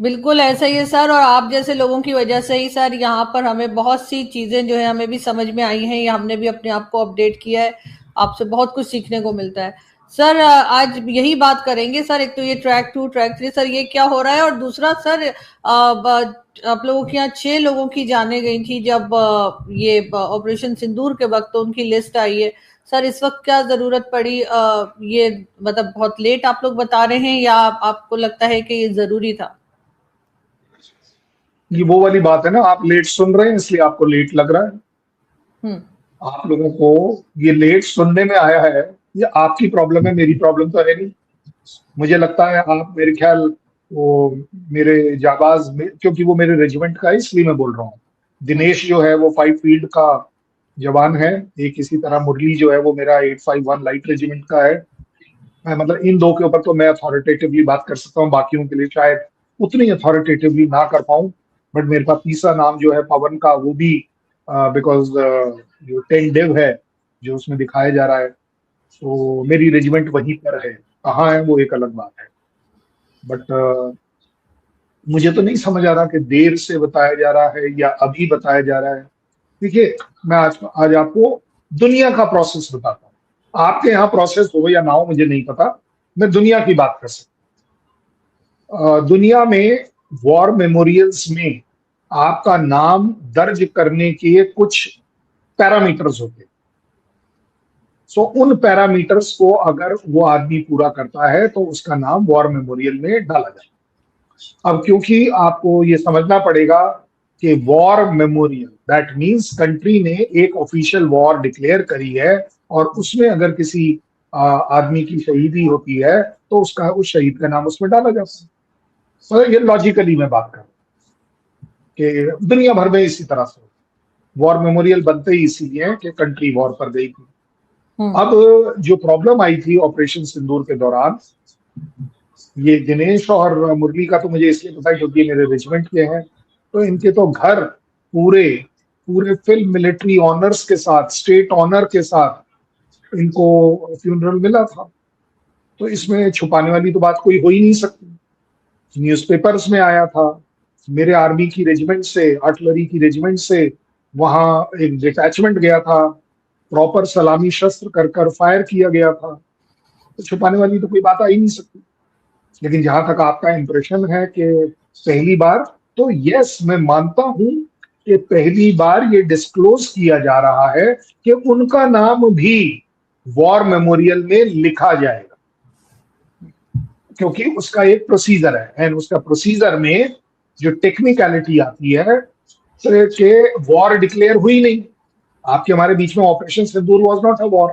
बिल्कुल ऐसा ही है सर। और आप जैसे लोगों की वजह से ही सर यहाँ पर हमें बहुत सी चीजें जो है हमें भी समझ में आई हैं, या हमने भी अपने आप को अपडेट किया है। आपसे बहुत कुछ सीखने को मिलता है सर। आज यही बात करेंगे सर। एक तो ये ट्रैक 2 ट्रैक 3 सर, ये क्या हो रहा है, और दूसरा सर आप लोगों के यहाँ 6 लोगों की जाने गई थी जब ये ऑपरेशन सिंदूर के वक्त, तो उनकी लिस्ट आई है सर। इस वक्त क्या जरूरत पड़ी? ये मतलब बहुत लेट आप लोग बता रहे हैं, या आपको लगता है कि ये जरूरी था? ये वो वाली बात है ना, आप लेट सुन रहे हैं इसलिए आपको लेट लग रहा है। हम्म। आप लोगों को ये लेट सुनने में आया है, ये आपकी प्रॉब्लम है, मेरी प्रॉब्लम तो है नहीं। मुझे लगता है आप, मेरे ख्याल, वो मेरे जाबाज में, क्योंकि वो मेरे रेजिमेंट का है इसलिए मैं बोल रहा हूँ। हम्म। दिनेश जो है वो 5 फील्ड का जवान है। एक इसी तरह मुरली जो है वो मेरा 851 लाइट रेजिमेंट का है। मैं मतलब इन दो के ऊपर तो मैं अथॉरिटेटिवली बात कर सकता हूँ, बाकियों के लिए शायद उतनी अथॉरिटेटिवली ना कर पाऊँ। बट मेरे पास तीसरा नाम जो है पवन का, वो भी बिकॉज जो 10 डिव है जो उसमें दिखाया जा रहा है, तो मेरी रेजिमेंट वहीं पर है। कहाँ है वो एक अलग बात है। बट मुझे तो नहीं समझ आ रहा कि देर से बताया जा रहा है या अभी बताया जा रहा है। देखिए, मैं आज आपको दुनिया का प्रोसेस बताता हूँ। आपके यहाँ प्रोसेस हो या ना हो मुझे नहीं पता, मैं दुनिया की बात कर सकता हूँ। दुनिया में वॉर मेमोरियल्स में आपका नाम दर्ज करने के कुछ पैरामीटर्स होते हैं। सो उन पैरामीटर्स को अगर वो आदमी पूरा करता है तो उसका नाम वॉर मेमोरियल में डाला जाए। अब क्योंकि आपको ये समझना पड़ेगा कि war memorial that means country ने एक ऑफिशियल वॉर डिक्लेयर करी है, और उसमें अगर किसी आदमी की शहीदी होती है तो उसका, उस शहीद का नाम उसमें डाला जाता है। तो ये लॉजिकली मैं बात कर रहा हूँ कि दुनिया भर में इसी तरह से वॉर मेमोरियल बनते ही इसीलिए हैं कि कंट्री वॉर पर गई थी। हम्म। अब जो प्रॉब्लम आई थी ऑपरेशन सिंदूर के दौरान, ये दिनेश और मुरली का तो मुझे इसलिए पता है क्योंकि ये मेरे रेजिमेंट के हैं। तो इनके तो घर पूरे पूरे फिल्म मिलिट्री ऑनर्स के साथ, स्टेट ऑनर के साथ इनको फ्यूनरल मिला था। तो इसमें छुपाने वाली तो बात कोई हो ही नहीं सकती। न्यूज़पेपर्स में आया था। मेरे आर्मी की रेजिमेंट से, आर्टिलरी की रेजिमेंट से वहां एक डिटैचमेंट गया था। प्रॉपर सलामी शस्त्र कर कर फायर किया गया था। तो छुपाने वाली तो कोई बात आ ही नहीं सकती। लेकिन जहां तक आपका इंप्रेशन है कि पहली बार, तो यस, मैं मानता हूं कि पहली बार ये डिस्क्लोज किया जा रहा है कि उनका नाम भी वॉर मेमोरियल में लिखा जाएगा, क्योंकि उसका एक प्रोसीजर है। एंड उसका प्रोसीजर में जो टेक्निकलिटी आती है कि वॉर डिक्लेयर हुई नहीं, आपके हमारे बीच में operation Sindoor was not a war.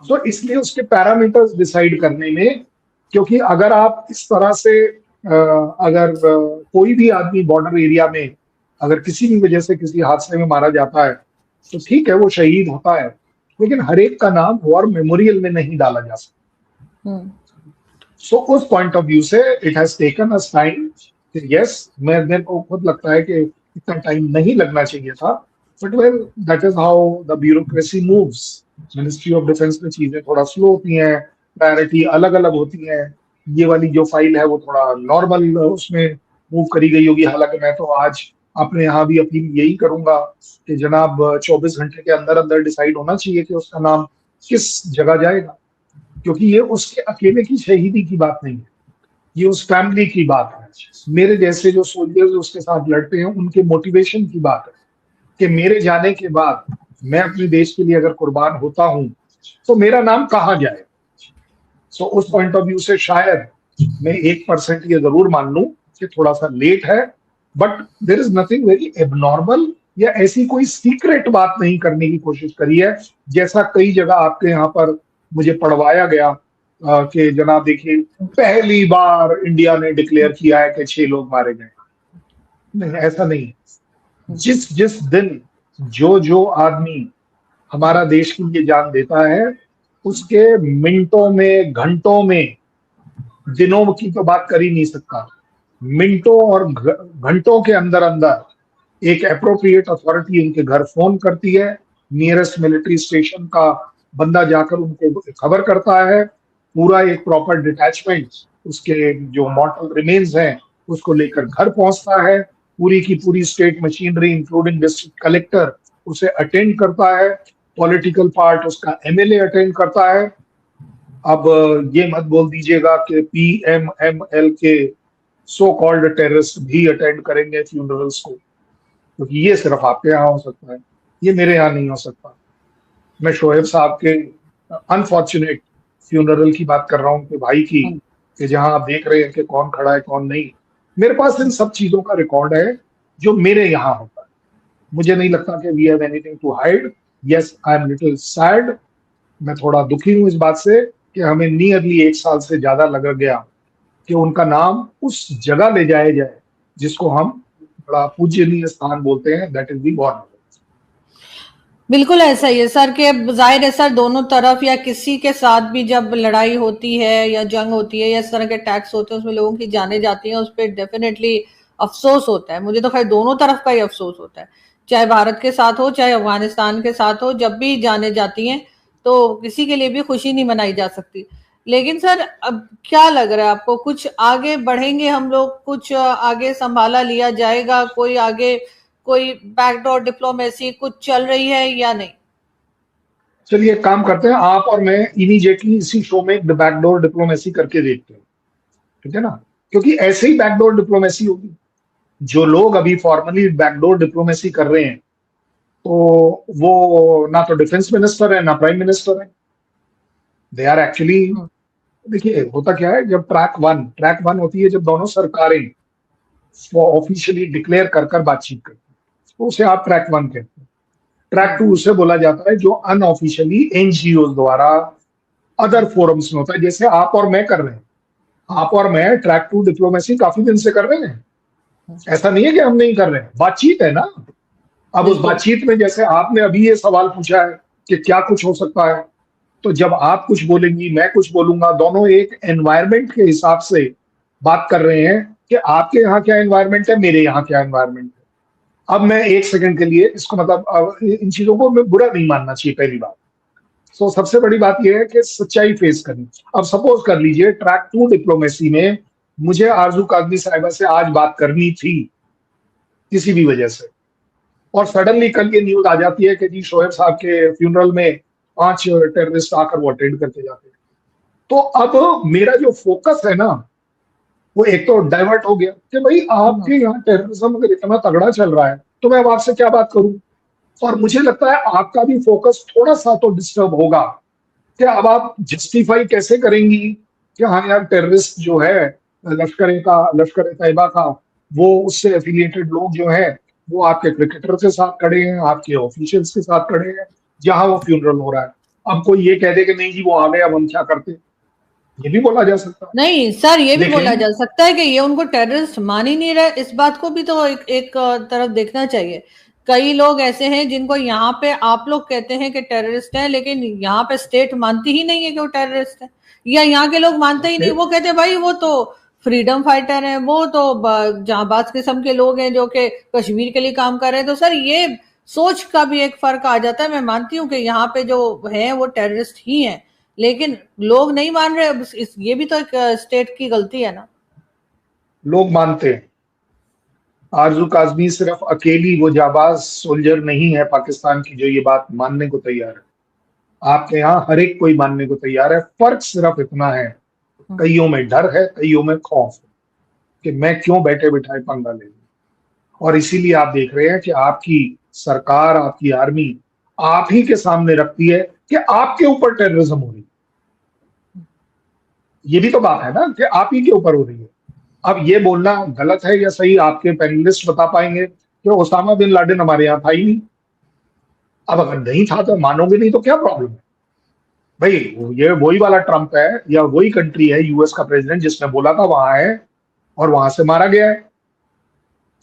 तो इसलिए उसके पैरामीटर्स डिसाइड करने में, क्योंकि अगर आप इस तरह से अगर कोई भी आदमी बॉर्डर एरिया में अगर किसी भी वजह से किसी हादसे में मारा जाता है तो ठीक है, वो शहीद होता है, लेकिन हर एक का नाम वॉर मेमोरियल में नहीं डाला जा सकता। हम्म। सो उस पॉइंट ऑफ व्यू से it has taken us time. Yes, मेरे को खुद लगता है कि इतना टाइम नहीं लगना चाहिए था। But well, that is how the bureaucracy moves. Ministry of defence में चीजें थोड़ा स्लो होती हैं, प्रायोरिटी अलग अलग होती है। ये वाली जो फाइल है वो थोड़ा नॉर्मल उसमें मूव करी गई होगी। हालांकि मैं तो आज अपने यहाँ भी अपील यही करूंगा कि जनाब 24 घंटे के अंदर अंदर डिसाइड होना चाहिए कि उसका नाम किस जगह जाएगा, क्योंकि ये उसके अकेले की शहीदी की बात नहीं है, ये उस फैमिली की बात है। मेरे जैसे जो सोल्जर्स उसके साथ लड़ते हैं उनके मोटिवेशन की बात है कि मेरे जाने के बाद मैं अपने देश के लिए अगर कुर्बान होता हूं तो मेरा नाम कहाँ जाए। सो उस पॉइंट ऑफ व्यू से शायद मैं 1% ये जरूर मान लूं कि थोड़ा सा लेट है। But there is nothing very abnormal, या ऐसी कोई सीक्रेट बात नहीं करने की कोशिश करी है जैसा कई जगह आपके यहाँ पर मुझे पढ़वाया गया कि जनाब देखिए पहली बार इंडिया ने डिक्लेयर किया है कि 6 लोग मारे गए। नहीं, ऐसा नहीं है। जिस जिस दिन जो जो आदमी हमारा देश के लिए जान देता है, उसके मिनटों में, घंटों में, दिनों की तो बात कर ही नहीं सकता, मिनटों और घंटों के अंदर अंदर एक अप्रोप्रिएट अथॉरिटी उनके घर फोन करती है। नियरेस्ट मिलिट्री स्टेशन का बंदा जाकर उनको खबर करता है। पूरा एक प्रॉपर डिटैचमेंट उसके जो मॉर्टल रिमेन्स हैं उसको लेकर घर पहुंचता है, पूरी की पूरी state machinery including district collector उसे अटेंड करता है, पॉलिटिकल पार्ट उसका एमएलए अटेंड करता है। अब ये मत बोल दीजिएगा कि पीएमएमएल के सो कॉल्ड टेररिस्ट भी अटेंड करेंगे फ्यूनरल्स को, क्योंकि ये सिर्फ आपके यहाँ हो सकता है, ये मेरे यहाँ नहीं हो सकता। मैं शोएब साहब के अनफॉर्चुनेट फ्यूनरल की बात कर रहा हूँ, उनके भाई की, कि जहां आप देख रहे हैं कि कौन खड़ा है कौन नहीं। मेरे पास इन सब चीजों का रिकॉर्ड है जो मेरे यहाँ होता है। मुझे नहीं लगता कि we have anything to hide. Yes, I am little sad, मैं थोड़ा दुखी हूं इस बात से कि हमें नियरली 1 साल से ज्यादा लग गया कि उनका नाम उस जगह ले जाया जाए जिसको हम बड़ा पूजनीय स्थान बोलते हैं, दैट इज दी गवर्नमेंट। बिल्कुल ऐसा ही है सर, कि जाहिर है सर, दोनों तरफ या किसी के साथ भी जब लड़ाई होती है या जंग होती है या इस तरह के टैक्स होते हैं, उसमें लोगों की जाने जाती हैं, उस पर डेफिनेटली अफसोस होता है। मुझे तो खैर दोनों तरफ का ही अफसोस होता है, चाहे भारत के साथ हो चाहे अफगानिस्तान के साथ हो, जब भी जाने जाती हैं तो किसी के लिए भी खुशी नहीं मनाई जा सकती। लेकिन सर अब क्या लग रहा है आपको, कुछ आगे बढ़ेंगे हम लोग, कुछ आगे संभाला लिया जाएगा, कोई आगे कोई बैकडोर डिप्लोमेसी कुछ चल रही है या नहीं? चलिए एक काम करते हैं, आप और मैं इमीडिएटली इसी शो में द बैकडोर डिप्लोमेसी करके देखते हैं, ठीक है ना? क्योंकि ऐसे ही बैकडोर डिप्लोमेसी होगी। जो लोग अभी फॉर्मली बैकडोर डिप्लोमेसी कर रहे हैं, तो वो ना तो डिफेंस मिनिस्टर है ना प्राइम मिनिस्टर है। दे आर एक्चुअली, देखिए होता क्या है, जब ट्रैक वन होती है, जब दोनों सरकारें ऑफिशियली डिक्लेयर कर कर बातचीत करती है, तो उसे आप ट्रैक वन कहते हैं। ट्रैक टू उसे बोला जाता है जो अनऑफिशियली एनजीओ द्वारा अदर फोरम्स में होता है, जैसे आप और मैं कर रहे हैं। आप और मैं ट्रैक टू डिप्लोमेसी काफी दिन से कर रहे हैं, ऐसा नहीं है कि हम नहीं कर रहे हैं, बातचीत है ना। अब उस बातचीत में जैसे आपने अभी ये सवाल पूछा है कि क्या कुछ हो सकता है, तो जब आप कुछ बोलेंगी मैं कुछ बोलूंगा, दोनों एक एनवायरमेंट के हिसाब से बात कर रहे हैं कि आपके यहाँ क्या एनवायरमेंट है, मेरे यहाँ क्या एनवायरमेंट है। अब मैं एक सेकंड के लिए इसको, मतलब इन चीजों को मैं बुरा नहीं मानना चाहिए, पहली बात। तो सबसे बड़ी बात यह है कि सच्चाई फेस करनी। अब सपोज कर लीजिए ट्रैक टू डिप्लोमेसी में मुझे आरजू काजमी साहिबा से आज बात करनी थी किसी भी वजह से, और सडनली कल ये न्यूज आ जाती है कि जी शोएब साहब के फ्यूनरल में 5 टेररिस्ट आकर वो अटेंड करके जाते हैं। तो अब मेरा जो फोकस है ना, वो एक तो डाइवर्ट हो गया कि भाई आपके यहाँ टेररिज्म अगर इतना तगड़ा चल रहा है तो मैं अब आपसे क्या बात करूं। और मुझे लगता है आपका भी फोकस थोड़ा सा तो डिस्टर्ब होगा कि अब आप जस्टिफाई कैसे करेंगी कि हाँ यार टेररिस्ट जो है लश्कर तैयबा का, वो उससे एफिलिएटेड लोग जो है वो आपके क्रिकेटर के साथ खड़े हैं, आपके ऑफिशियल्स के साथ खड़े हैं जहां वो फ्यूनरल हो रहा है। अब कोई ये कह दे कि नहीं जी वो आ गए अब हम क्या करते, ये भी बोला जा सकता है। नहीं सर, ये भी बोला जा सकता है कि ये उनको टेररिस्ट मान ही नहीं रहे। इस बात को भी तो एक तरफ देखना चाहिए। कई लोग ऐसे हैं जिनको यहाँ पे आप लोग कहते हैं कि टेररिस्ट हैं, लेकिन यहाँ पे स्टेट मानती ही नहीं है कि वो टेररिस्ट है, या यहाँ के लोग मानते ही नहीं। वो कहते हैं भाई वो तो फ्रीडम फाइटर हैं, वो तो जांबाज किस्म के लोग हैं जो कि कश्मीर के लिए काम कर रहे हैं। तो सर ये सोच का भी एक फर्क आ जाता है। मैं मानती हूँ कि यहाँ पे जो है वो टेररिस्ट ही है, लेकिन लोग नहीं मान रहे। ये भी तो एक स्टेट की गलती है ना। लोग मानते हैं। आरजू काजमी सिर्फ अकेली वो जाबाज सोल्जर नहीं है पाकिस्तान की जो ये बात मानने को तैयार है। आपके यहाँ हर एक कोई मानने को तैयार है। फर्क सिर्फ इतना है, कईयों में डर है, कईयों में खौफ है कि मैं क्यों बैठे बिठाए पंगा ले लूं। और इसीलिए आप देख रहे हैं कि आपकी सरकार, आपकी आर्मी आप ही के सामने रखती है कि आपके ऊपर टेररिज्म हो रही है। ये भी तो बात है ना कि आप ही के ऊपर हो रही है। अब ये बोलना गलत है या सही, आपके पैनलिस्ट बता पाएंगे कि ओसामा बिन लादेन हमारे यहाँ था ही नहीं। अब अगर नहीं था तो मानोगे नहीं तो क्या प्रॉब्लम है भाई। ये वही वाला ट्रंप है या वही कंट्री है यूएस का प्रेसिडेंट जिसने बोला था वहां है और वहां से मारा गया है।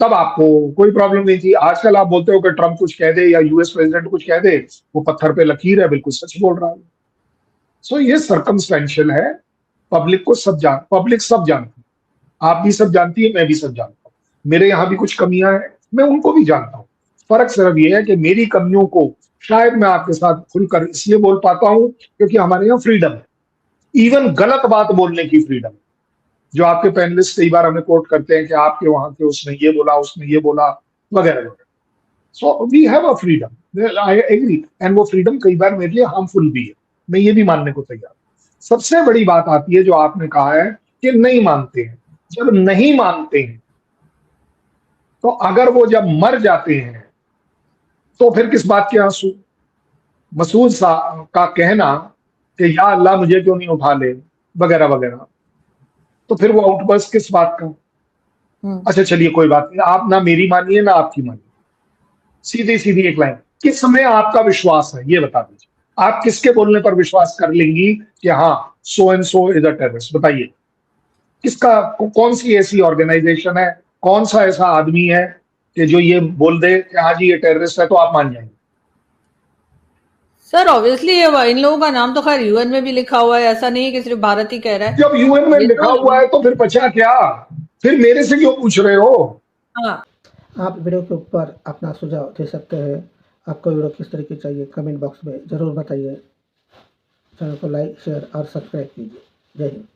तब आपको कोई प्रॉब्लम नहीं थी। आजकल आप बोलते हो कि ट्रंप कुछ कह दे या यूएस प्रेसिडेंट कुछ कह दे, वो पत्थर पे लकीर है, बिल्कुल सच बोल रहा है। सो ये सर्कमस्टेंशियल है। पब्लिक सब जानती है, आप भी सब जानती है, मैं भी सब जानता हूँ। मेरे यहाँ भी कुछ कमियां हैं, मैं उनको भी जानता हूँ। फर्क सिर्फ ये है कि मेरी कमियों को शायद मैं आपके साथ खुलकर इसलिए बोल पाता हूँ क्योंकि हमारे यहाँ फ्रीडम है, इवन गलत बात बोलने की फ्रीडम है। जो आपके पैनलिस्ट कई बार हमें कोट करते हैं कि आपके वहां के उसने ये बोला, उसने ये बोला, वगैरह वगैरह। So we have a freedom, I agree, and वो फ्रीडम कई बार मेरे लिए हार्मफुल भी है, मैं ये भी मानने को तैयार हूं। सबसे बड़ी बात आती है जो आपने कहा है कि नहीं मानते हैं। जब नहीं मानते हैं तो अगर वो जब मर जाते हैं तो फिर किस बात के आंसू? मसूद साहब का कहना कि या अल्लाह मुझे क्यों नहीं उठा ले, वगैरह वगैरह, तो फिर वो आउटबर्स्ट किस बात का? अच्छा चलिए कोई बात नहीं, आप ना मेरी मानिए ना आपकी मानिए, सीधी सीधी एक लाइन, किस में आपका विश्वास है ये बता दीजिए। आप किसके बोलने पर विश्वास कर लेंगी कि हाँ so and so is a terrorist? बताइए किसका, कौन सी ऐसी ऑर्गेनाइजेशन है, कौन सा ऐसा आदमी है कि जो ये बोल दे कि हाँ जी ये टेररिस्ट है तो आप मान जाएंगे? सर ऑब्वियसली इन लोगों का नाम तो खैर यूएन में भी लिखा हुआ है, ऐसा नहीं है कि सिर्फ भारत ही कह रहा है। जब यूएन में ये लिखा तो हुआ है तो फिर बचा क्या? फिर मेरे से क्यों पूछ रहे हो? हाँ, आप वीडियो के ऊपर अपना सुझाव दे सकते हैं। आपको वीडियो किस तरीके चाहिए कमेंट बॉक्स में ज़रूर बताइए। चैनल को लाइक शेयर और सब्सक्राइब कीजिए। जय हिंद।